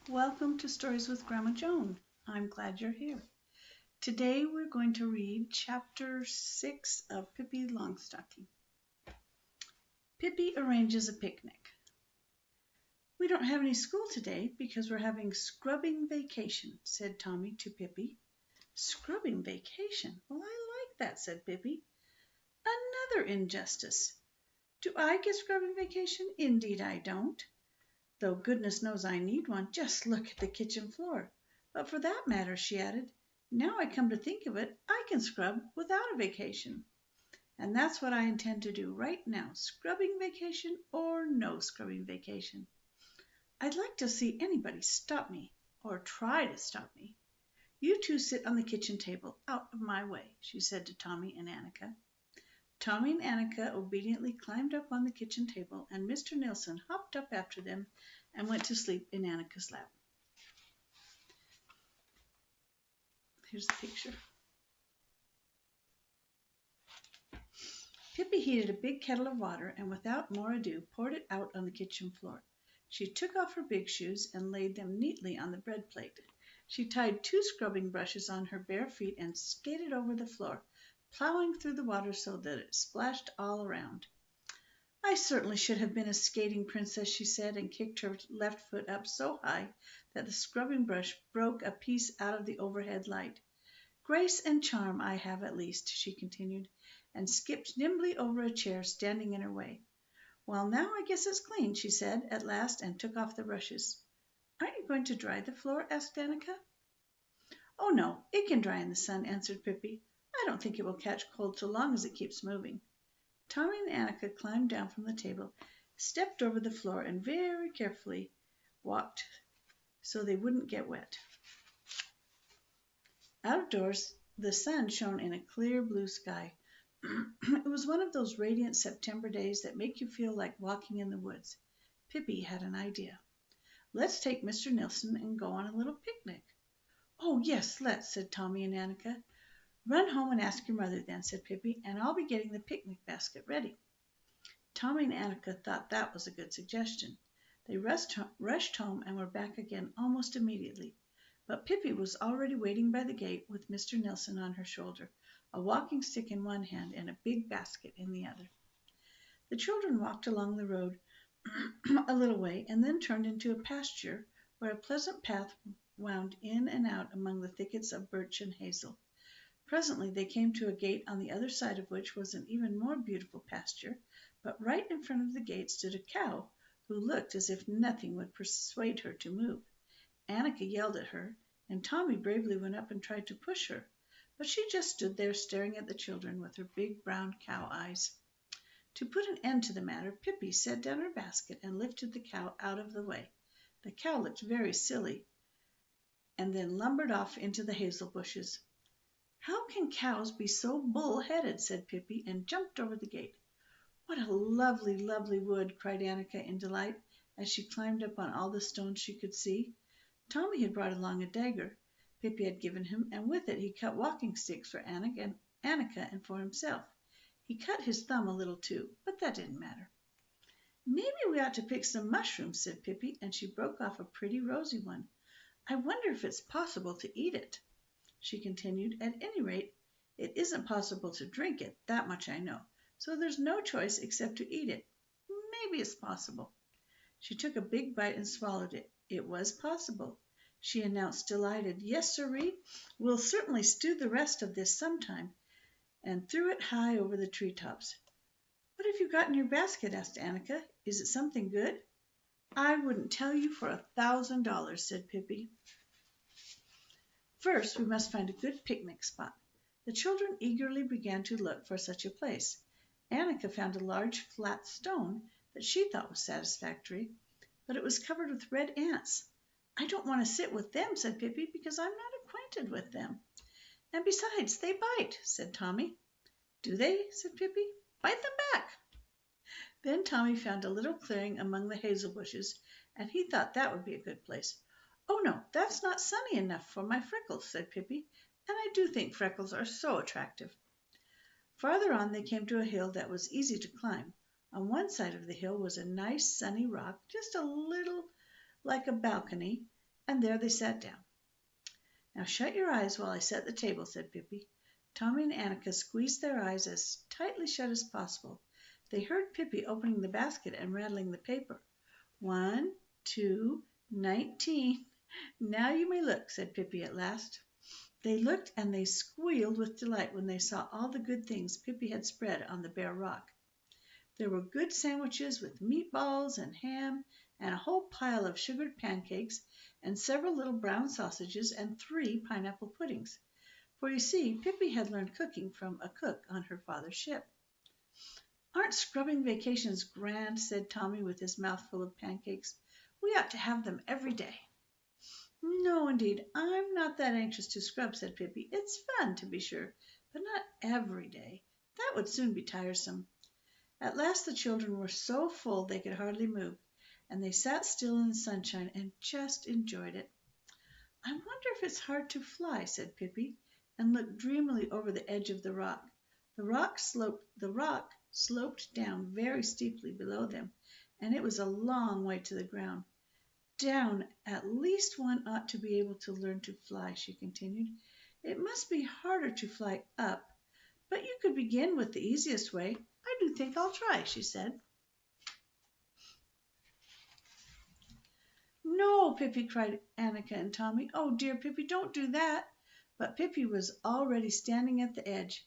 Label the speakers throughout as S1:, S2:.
S1: Welcome to Stories with Grandma Joan. I'm glad you're here. Today we're going to read Chapter 6 of Pippi Longstocking. Pippi arranges a picnic. We don't have any school today because we're having scrubbing vacation, said Tommy to Pippi. Scrubbing vacation? Well, I like that, said Pippi. Another injustice. Do I get scrubbing vacation? Indeed I don't. Though goodness knows I need one. Just look at the kitchen floor. But for that matter, she added, now I come to think of it, I can scrub without a vacation. And that's what I intend to do right now, scrubbing vacation or no scrubbing vacation. I'd like to see anybody stop me, or try to stop me. You two sit on the kitchen table, out of my way, she said to Tommy and Annika. Tommy and Annika obediently climbed up on the kitchen table, and Mr. Nilsson hopped up after them and went to sleep in Annika's lap. Here's the picture. Pippi heated a big kettle of water and without more ado poured it out on the kitchen floor. She took off her big shoes and laid them neatly on the bread plate. She tied 2 scrubbing brushes on her bare feet and skated over the floor, plowing through the water so that it splashed all around. I certainly should have been a skating princess, she said, and kicked her left foot up so high that the scrubbing brush broke a piece out of the overhead light. Grace and charm I have at least, she continued, and skipped nimbly over a chair standing in her way. Well, now I guess it's clean, she said at last, and took off the brushes. Aren't you going to dry the floor? Asked Annika. Oh, no, it can dry in the sun, answered Pippi. I don't think it will catch cold so long as it keeps moving. Tommy and Annika climbed down from the table, stepped over the floor, and very carefully walked so they wouldn't get wet. Out of doors, the sun shone in a clear blue sky. It was one of those radiant September days that make you feel like walking in the woods. Pippi had an idea. Let's take Mr. Nilsson and go on a little picnic. Oh, yes, let's, said Tommy and Annika. Run home and ask your mother then, said Pippi, and I'll be getting the picnic basket ready. Tommy and Annika thought that was a good suggestion. They rushed home and were back again almost immediately. But Pippi was already waiting by the gate with Mr. Nilsson on her shoulder, a walking stick in one hand and a big basket in the other. The children walked along the road a little way and then turned into a pasture where a pleasant path wound in and out among the thickets of birch and hazel. Presently they came to a gate on the other side of which was an even more beautiful pasture, but right in front of the gate stood a cow who looked as if nothing would persuade her to move. Annika yelled at her, and Tommy bravely went up and tried to push her, but she just stood there staring at the children with her big brown cow eyes. To put an end to the matter, Pippi set down her basket and lifted the cow out of the way. The cow looked very silly and then lumbered off into the hazel bushes. How can cows be so bull-headed, said Pippi, and jumped over the gate. What a lovely, lovely wood, cried Annika in delight as she climbed up on all the stones she could see. Tommy had brought along a dagger Pippi had given him, and with it he cut walking sticks for Annika and for himself. He cut his thumb a little too, but that didn't matter. Maybe we ought to pick some mushrooms, said Pippi, and she broke off a pretty rosy one. I wonder if it's possible to eat it, she continued. At any rate, it isn't possible to drink it, that much I know, so there's no choice except to eat it. Maybe it's possible. She took a big bite and swallowed it. It was possible. She announced, delighted. Yes, sirree, we'll certainly stew the rest of this sometime, and threw it high over the treetops. What have you got in your basket? Asked Annika. Is it something good? I wouldn't tell you for $1,000, said Pippi. First, we must find a good picnic spot. The children eagerly began to look for such a place. Annika found a large flat stone that she thought was satisfactory, but it was covered with red ants. I don't want to sit with them, said Pippi, because I'm not acquainted with them. And besides, they bite, said Tommy. Do they? Said Pippi. Bite them back. Then Tommy found a little clearing among the hazel bushes, and he thought that would be a good place. Oh, no, that's not sunny enough for my freckles, said Pippi, and I do think freckles are so attractive. Farther on they came to a hill that was easy to climb. On one side of the hill was a nice sunny rock, just a little like a balcony, and there they sat down. "Now shut your eyes while I set the table," said Pippi. Tommy and Annika squeezed their eyes as tightly shut as possible. They heard Pippi opening the basket and rattling the paper. 1, 2, 19. "Now you may look," said Pippi at last. They looked and they squealed with delight when they saw all the good things Pippi had spread on the bare rock. There were good sandwiches with meatballs and ham, and a whole pile of sugared pancakes, and several little brown sausages, and 3 pineapple puddings. For you see, Pippi had learned cooking from a cook on her father's ship. "Aren't scrubbing vacations grand?" said Tommy with his mouth full of pancakes. "We ought to have them every day." "No, indeed, I'm not that anxious to scrub," said Pippi. "It's fun, to be sure, but not every day. That would soon be tiresome." At last the children were so full they could hardly move, and they sat still in the sunshine and just enjoyed it. "I wonder if it's hard to fly," said Pippi, and looked dreamily over the edge of the rock. The rock sloped down very steeply below them, and it was a long way to the ground. "Down at least one ought to be able to learn to fly," she continued. "It must be harder to fly up, but you could begin with the easiest way. I do think I'll try," she said. "No, Pippi!" cried Annika and Tommy. "Oh, dear Pippi, don't do that!" But Pippi was already standing at the edge.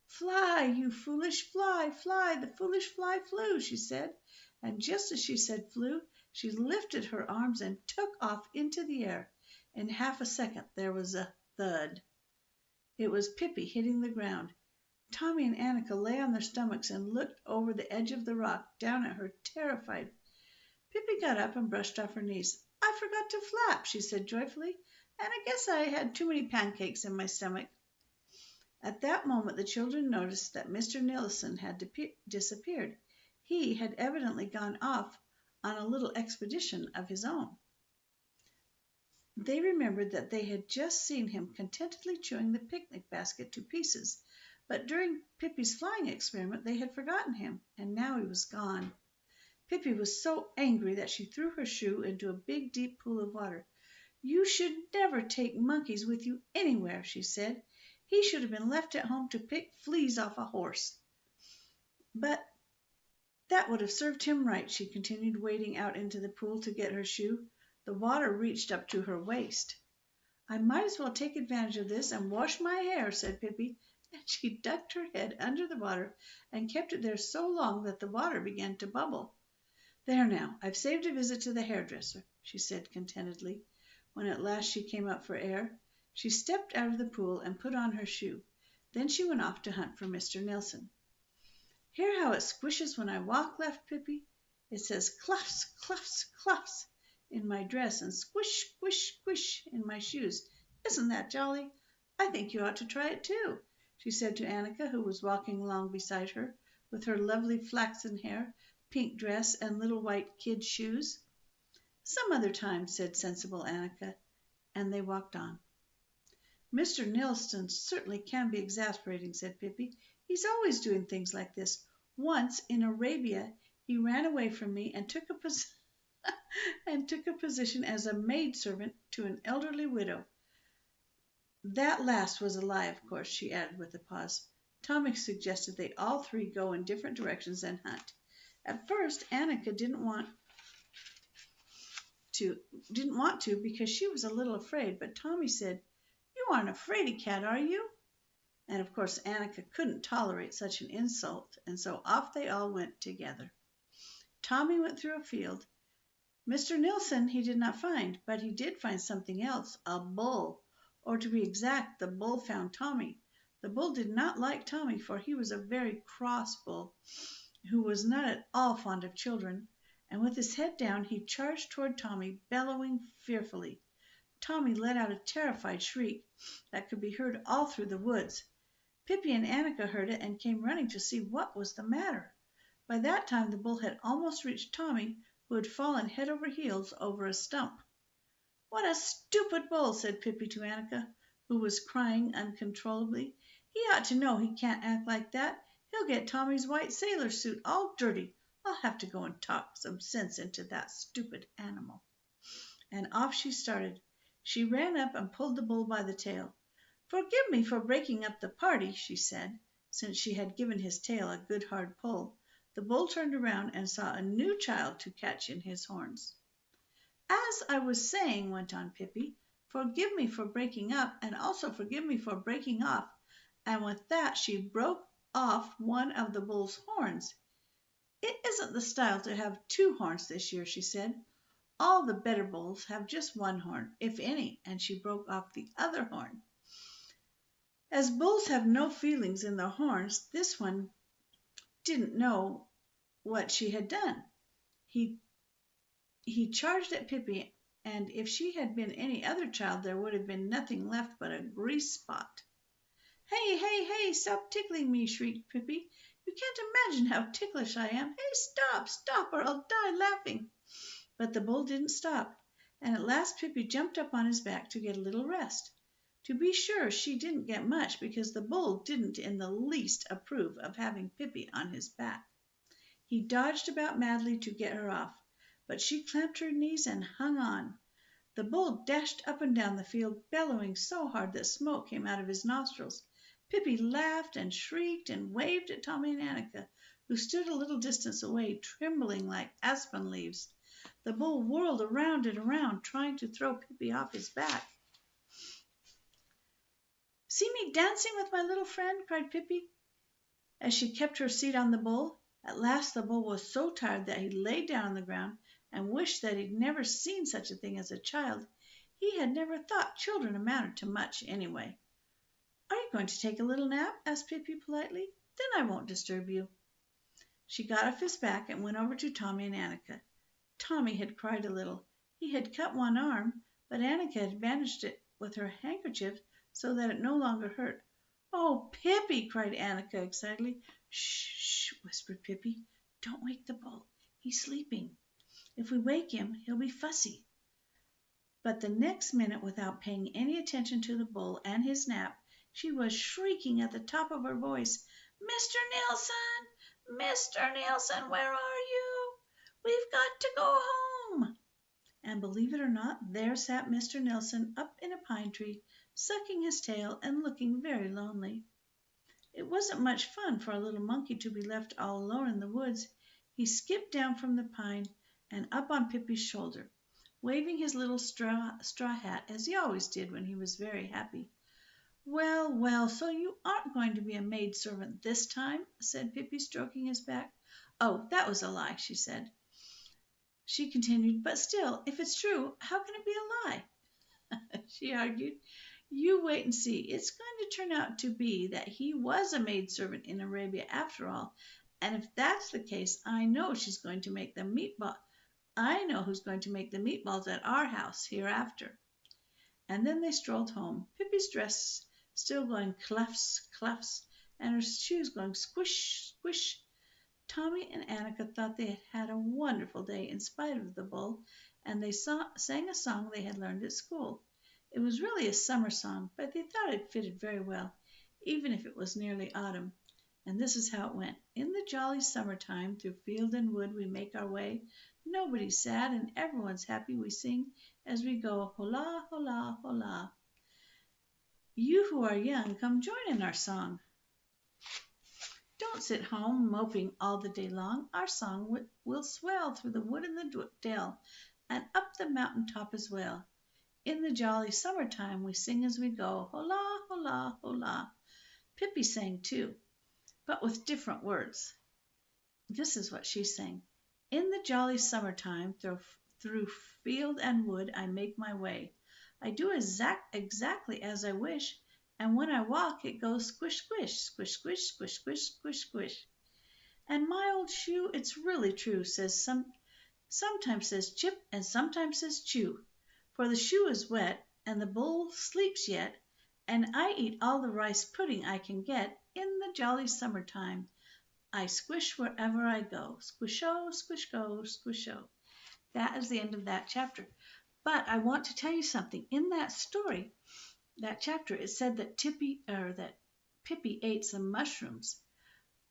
S1: "Fly, you foolish fly, fly, the foolish fly flew," she said, and just as she said flew, she lifted her arms and took off into the air. In half a second there was a thud. It was Pippi hitting the ground. Tommy and Annika lay on their stomachs and looked over the edge of the rock down at her, terrified. Pippi got up and brushed off her knees. "I forgot to flap," she said joyfully, "and I guess I had too many pancakes in my stomach." At that moment the children noticed that Mr. Nilsson had disappeared. He had evidently gone off on a little expedition of his own. They remembered that they had just seen him contentedly chewing the picnic basket to pieces, but during Pippi's flying experiment they had forgotten him, and now he was gone. Pippi was so angry that she threw her shoe into a big deep pool of water. "You should never take monkeys with you anywhere," she said. "He should have been left at home to pick fleas off a horse." "But that would have served him right," she continued, wading out into the pool to get her shoe. The water reached up to her waist. "I might as well take advantage of this and wash my hair," said Pippi, and she ducked her head under the water and kept it there so long that the water began to bubble. "There now, I've saved a visit to the hairdresser," she said contentedly, when at last she came up for air. She stepped out of the pool and put on her shoe. Then she went off to hunt for Mr. Nilsson. "Hear how it squishes when I walk," laughed Pippi. "It says clufs, clufs, clufs in my dress and squish, squish, squish in my shoes. Isn't that jolly? I think you ought to try it too," she said to Annika, who was walking along beside her with her lovely flaxen hair, pink dress, and little white kid shoes. "Some other time," said sensible Annika, and they walked on. "Mr. Nilsson certainly can be exasperating," said Pippi. "He's always doing things like this. Once, in Arabia, he ran away from me and took a position as a maidservant to an elderly widow. That last was a lie, of course," she added with a pause. Tommy suggested they all 3 go in different directions and hunt. At first Annika didn't want to because she was a little afraid, but Tommy said, "You aren't a fraidy cat, are you?" And of course Annika couldn't tolerate such an insult, and so off they all went together. Tommy went through a field. Mr. Nilsson he did not find, but he did find something else, a bull, or to be exact, the bull found Tommy. The bull did not like Tommy, for he was a very cross bull, who was not at all fond of children, and with his head down he charged toward Tommy, bellowing fearfully. Tommy let out a terrified shriek that could be heard all through the woods. Pippi and Annika heard it and came running to see what was the matter. By that time the bull had almost reached Tommy, who had fallen head over heels over a stump. "What a stupid bull!" said Pippi to Annika, who was crying uncontrollably. "He ought to know he can't act like that. He'll get Tommy's white sailor suit all dirty. I'll have to go and talk some sense into that stupid animal." And off she started. She ran up and pulled the bull by the tail. "Forgive me for breaking up the party," she said. Since she had given his tail a good hard pull, the bull turned around and saw a new child to catch in his horns. "As I was saying," went on Pippi, "forgive me for breaking up, and also forgive me for breaking off." And with that she broke off one of the bull's horns. "It isn't the style to have two horns this year," she said. "All the better bulls have just one horn, if any," and she broke off the other horn. As bulls have no feelings in their horns, this one didn't know what she had done. He charged at Pippi, and if she had been any other child there would have been nothing left but a grease spot. "Hey, hey, hey, stop tickling me!" shrieked Pippi. "You can't imagine how ticklish I am. Hey, stop, stop, or I'll die laughing." But the bull didn't stop, and at last Pippi jumped up on his back to get a little rest. To be sure, she didn't get much, because the bull didn't in the least approve of having Pippi on his back. He dodged about madly to get her off, but she clamped her knees and hung on. The bull dashed up and down the field, bellowing so hard that smoke came out of his nostrils. Pippi laughed and shrieked and waved at Tommy and Annika, who stood a little distance away, trembling like aspen leaves. The bull whirled around and around, trying to throw Pippi off his back. "See me dancing with my little friend," cried Pippi, as she kept her seat on the bull. At last the bull was so tired that he lay down on the ground and wished that he'd never seen such a thing as a child. He had never thought children amounted to much, anyway. "Are you going to take a little nap?" asked Pippi politely. "Then I won't disturb you." She got off his back and went over to Tommy and Annika. Tommy had cried a little. He had cut one arm, but Annika had bandaged it with her handkerchief so that it no longer hurt. "Oh, Pippi!" cried Annika excitedly. "Shh, shh!" whispered Pippi. "Don't wake the bull. He's sleeping. If we wake him, he'll be fussy." But the next minute, without paying any attention to the bull and his nap, she was shrieking at the top of her voice, "Mr. Nielsen! Mr. Nielsen, where are you? We've got to go home." And believe it or not, there sat Mr. Nielsen up in a pine tree, sucking his tail and looking very lonely. It wasn't much fun for a little monkey to be left all alone in the woods. He skipped down from the pine and up on Pippi's shoulder, waving his little straw hat as he always did when he was very happy. "Well, well, so you aren't going to be a maid servant this time?" said Pippi, stroking his back. "Oh, that was a lie," she said. She continued, "But still, if it's true, how can it be a lie?" She argued. "You wait and see. It's going to turn out to be that he was a maidservant in Arabia after all, and if that's the case, I know who's going to make the meatballs at our house hereafter." And then they strolled home, Pippi's dress still going clufs, clufs, and her shoes going squish, squish. Tommy and Annika thought they had had a wonderful day in spite of the bull, and they sang a song they had learned at school. It was really a summer song, but they thought it fitted very well, even if it was nearly autumn. And this is how it went. "In the jolly summertime, through field and wood we make our way. Nobody's sad and everyone's happy. We sing as we go, hola, hola, hola." You who are young, come join in our song. Don't sit home moping all the day long. Our song will swell through the wood and the dell, and up the mountain top as well. In the jolly summertime we sing as we go, hola, hola, hola. Pippi sang too, but with different words. This is what she sang. "In the jolly summertime, through field and wood I make my way. I do exactly as I wish, and when I walk it goes squish, squish, squish, squish, squish, squish, squish, squish. And my old shoe, it's really true, sometimes says chip and sometimes says chew. For the shoe is wet and the bull sleeps yet, and I eat all the rice pudding I can get. In the jolly summertime I squish wherever I go. Squish-o, squish-go, squish-o." That is the end of that chapter. But I want to tell you something. In that story, that chapter, it said that Pippi ate some mushrooms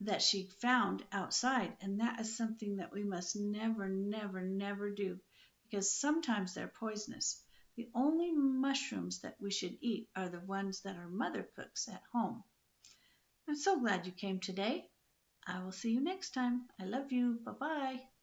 S1: that she found outside, and that is something that we must never, never, never do, because sometimes they're poisonous. The only mushrooms that we should eat are the ones that our mother cooks at home. I'm so glad you came today. I will see you next time. I love you. Bye bye.